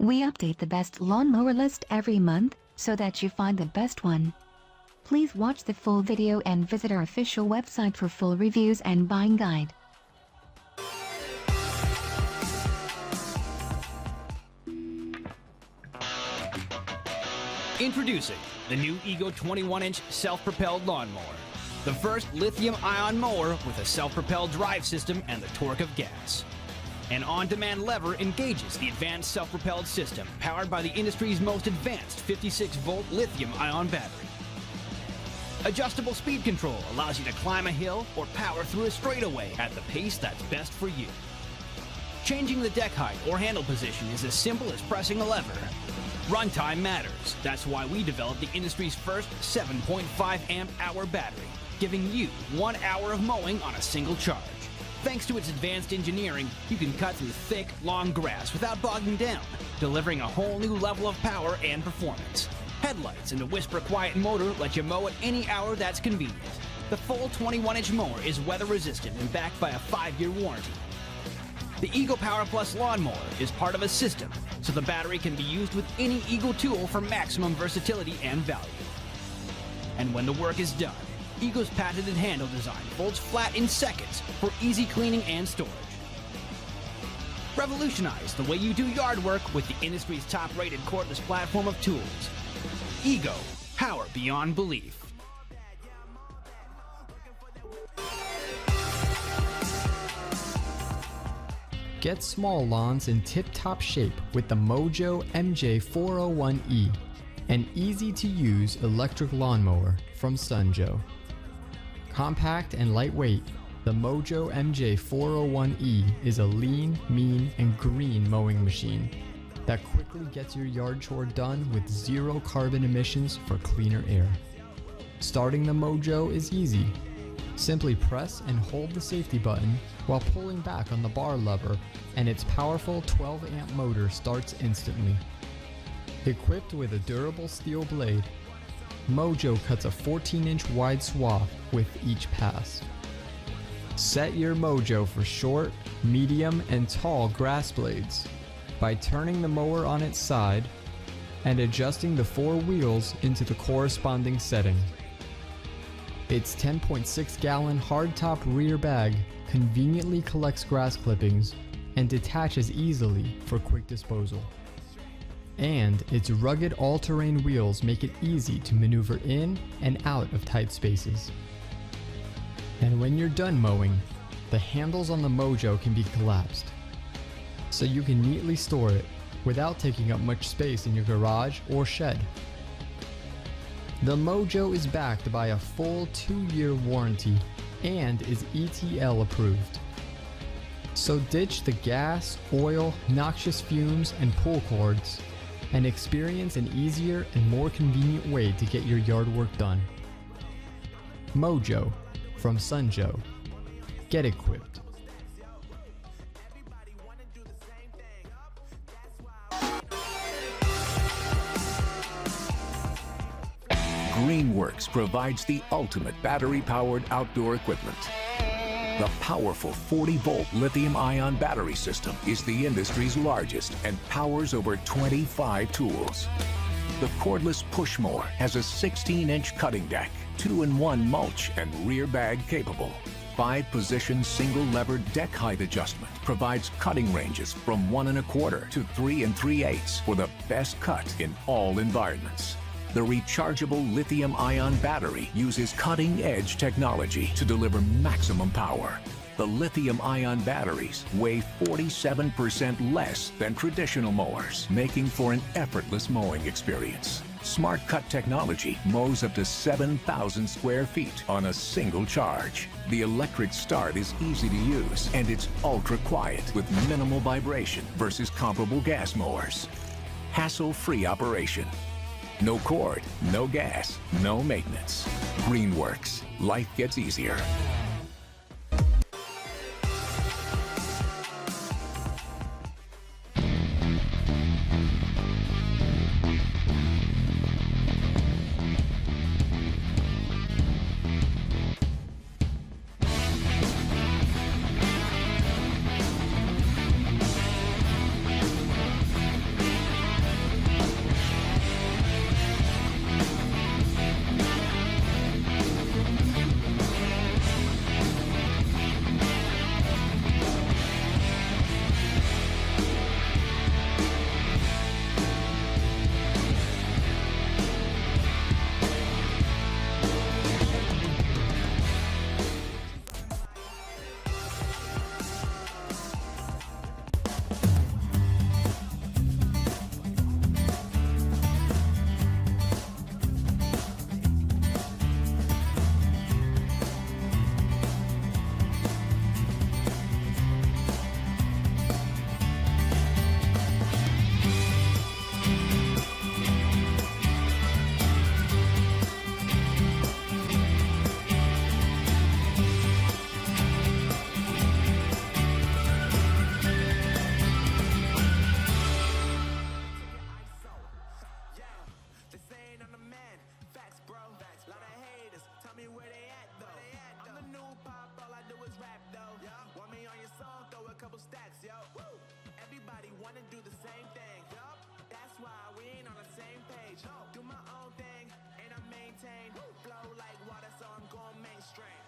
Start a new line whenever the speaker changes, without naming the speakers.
We update the best lawnmower list every month so that you find the best one. Please watch the full video and visit our official website for full reviews and buying guide.
Introducing the new Ego 21-inch self-propelled lawnmower. The first lithium-ion mower with a self-propelled drive system and the torque of gas. An on-demand lever engages the advanced self-propelled system powered by the industry's most advanced 56-volt lithium-ion battery. Adjustable speed control allows you to climb a hill or power through a straightaway at the pace that's best for you. Changing the deck height or handle position is as simple as pressing a lever. Runtime matters. That's why we developed the industry's first 7.5 amp-hour battery, giving you 1 hour of mowing on a single charge. Thanks to its advanced engineering, you can cut through thick, long grass without bogging down, delivering a whole new level of power and performance. Headlights and a whisper-quiet motor let you mow at any hour that's convenient. The full 21-inch mower is weather-resistant and backed by a 5-year warranty. The Ego Power Plus lawnmower is part of a system, so the battery can be used with any Ego tool for maximum versatility and value. And when the work is done, Ego's patented handle design folds flat in seconds for easy cleaning and storage. Revolutionize the way you do yard work with the industry's top-rated cordless platform of tools. Ego, power beyond belief.
Get small lawns in tip-top shape with the Mojo MJ401E, an easy-to-use electric lawnmower from Sunjo. Compact and lightweight, the Mojo MJ401E is a lean, mean, and green mowing machine that quickly gets your yard chore done with 0 carbon emissions for cleaner air. Starting the Mojo is easy. Simply press and hold the safety button while pulling back on the bar lever, and its powerful 12-amp motor starts instantly. Equipped with a durable steel blade, Mojo cuts a 14-inch wide swath with each pass. Set your Mojo for short, medium, and tall grass blades by turning the mower on its side and adjusting the 4 wheels into the corresponding setting. Its 10.6-gallon hardtop rear bag conveniently collects grass clippings and detaches easily for quick disposal. And its rugged all-terrain wheels make it easy to maneuver in and out of tight spaces. And when you're done mowing, the handles on the Mojo can be collapsed, so you can neatly store it without taking up much space in your garage or shed. The Mojo is backed by a full 2-year warranty and is ETL approved. So ditch the gas, oil, noxious fumes, and pull cords and experience an easier and more convenient way to get your yard work done. Mojo from Sunjo. Get equipped.
GreenWorks provides the ultimate battery-powered outdoor equipment. The powerful 40-volt lithium-ion battery system is the industry's largest and powers over 25 tools. The cordless push mower has a 16-inch cutting deck, 2-in-1 mulch and rear bag capable. 5-position single-levered deck height adjustment provides cutting ranges from 1 1/4 to 3 3/8 for the best cut in all environments. The rechargeable lithium-ion battery uses cutting-edge technology to deliver maximum power. The lithium-ion batteries weigh 47% less than traditional mowers, making for an effortless mowing experience. Smart Cut technology mows up to 7,000 square feet on a single charge. The electric start is easy to use, and it's ultra-quiet with minimal vibration versus comparable gas mowers. Hassle-free operation. No cord, no gas, no maintenance. GreenWorks. Life gets easier.